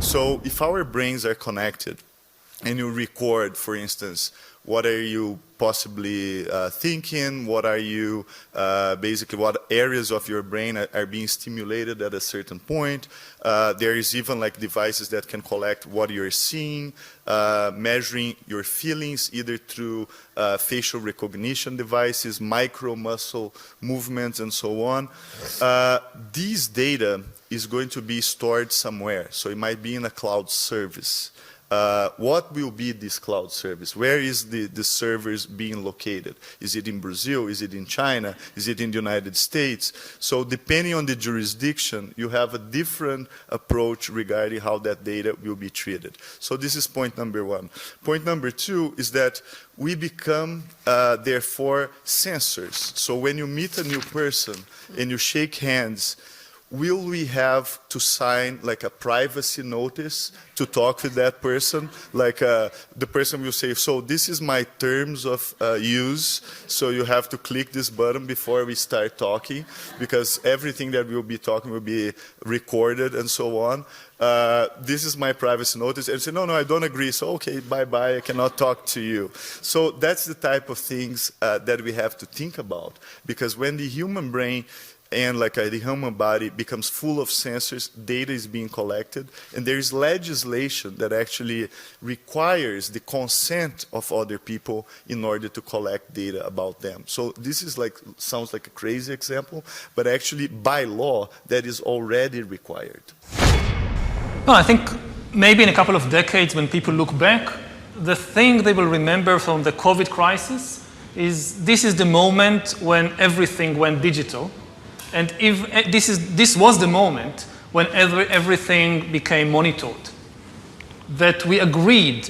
So if our brains are connected and you record, for instance, what are you possibly thinking, what are you, basically what areas of your brain are being stimulated at a certain point. There is even like devices that can collect what you're seeing, measuring your feelings either through facial recognition devices, micro muscle movements and so on. These data is going to be stored somewhere, so it might be in a cloud service. What will be this cloud service? Where is the servers being located? Is it in Brazil? Is it in China? Is it in the United States? So depending on the jurisdiction, you have a different approach regarding how that data will be treated. So this is point number one. Point number two is that we become, therefore, sensors. So when you meet a new person and you shake hands, will we have to sign like a privacy notice to talk with that person? Like the person will say, so this is my terms of use, so you have to click this button before we start talking, because everything that we'll be talking will be recorded and so on. This is my privacy notice, and say, no, I don't agree, so okay, bye-bye, I cannot talk to you. So that's the type of things that we have to think about, because when the human brain and like the human body becomes full of sensors, data is being collected, and there is legislation that actually requires the consent of other people in order to collect data about them. So this is like, sounds like a crazy example, but actually by law, that is already required. Well, I think maybe in a couple of decades when people look back, the thing they will remember from the COVID crisis is this is the moment when everything went digital. And if this was the moment when everything became monitored, that we agreed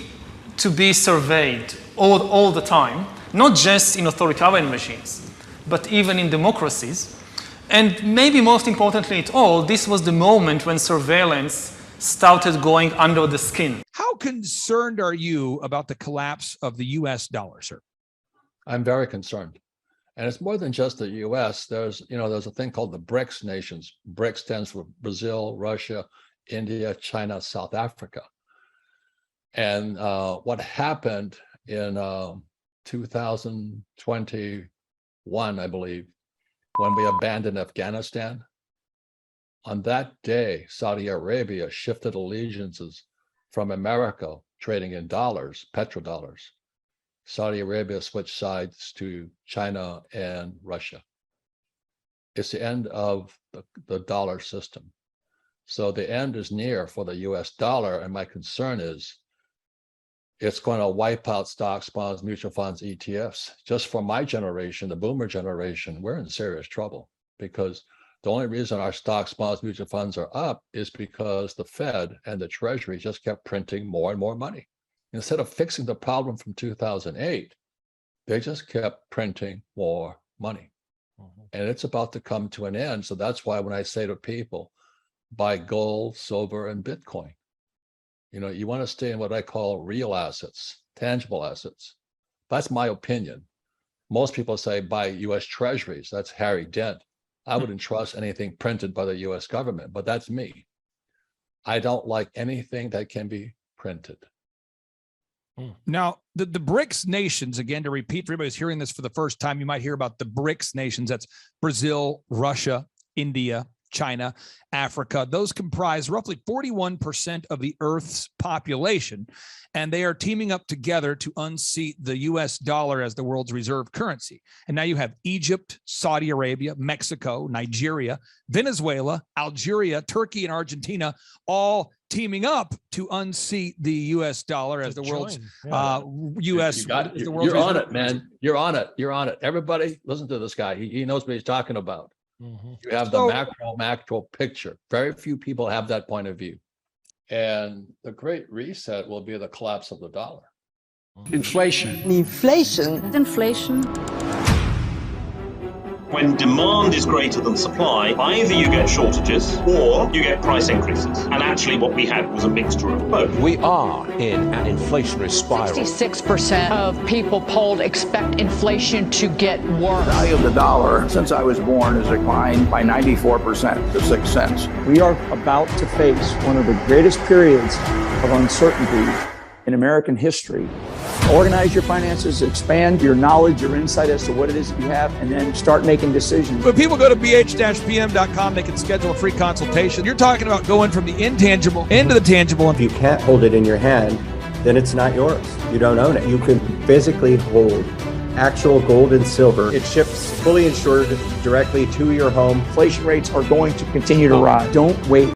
to be surveyed all the time, not just in authoritarian regimes, but even in democracies. And maybe most importantly at all, this was the moment when surveillance started going under the skin. How concerned are you about the collapse of the US dollar, sir? I'm very concerned. And it's more than just the U.S. There's a thing called the BRICS nations. BRICS stands for Brazil, Russia, India, China, South Africa. And what happened in 2021, I believe, when we abandoned Afghanistan, on that day, Saudi Arabia shifted allegiances from America, trading in dollars, petrodollars. Saudi Arabia switched sides to China and Russia. It's the end of the dollar system. So the end is near for the US dollar, and my concern is it's going to wipe out stocks, bonds, mutual funds, ETFs. Just for my generation, the boomer generation, we're in serious trouble, because the only reason our stocks, bonds, mutual funds are up is because the Fed and the Treasury just kept printing more and more money. Instead of fixing the problem from 2008, they just kept printing more money. And it's about to come to an end. So that's why when I say to people, buy gold, silver, and Bitcoin, you want to stay in what I call real assets, tangible assets. That's my opinion. Most people say buy US treasuries. That's Harry Dent. I wouldn't trust anything printed by the US government, but that's me. I don't like anything that can be printed. Now, the BRICS nations, again, to repeat for everybody who's hearing this for the first time, you might hear about the BRICS nations. That's Brazil, Russia, India, China, Africa. Those comprise roughly 41% of the Earth's population, and they are teaming up together to unseat the US dollar as the world's reserve currency. And now you have Egypt, Saudi Arabia, Mexico, Nigeria, Venezuela, Algeria, Turkey, and Argentina all teaming up to unseat the US dollar as the world's US. You're on it, man. You're on it. You're on it. Everybody, listen to this guy. He knows what he's talking about. You have the macro picture. Very few people have that point of view. And the Great Reset will be the collapse of the dollar. Inflation. Inflation. Inflation. When demand is greater than supply, either you get shortages or you get price increases. And actually what we had was a mixture of both. We are in an inflationary spiral. 66% of people polled expect inflation to get worse. The value of the dollar since I was born has declined by 94% to 6 cents. We are about to face one of the greatest periods of uncertainty in American history. Organize your finances, expand your knowledge, your insight as to what it is that you have, and then start making decisions. When people go to bh-pm.com, they can schedule a free consultation. You're talking about going from the intangible into the tangible. If you can't hold it in your hand, then it's not yours. You don't own it. You can physically hold actual gold and silver. It ships fully insured directly to your home. Inflation rates are going to continue to rise. Don't wait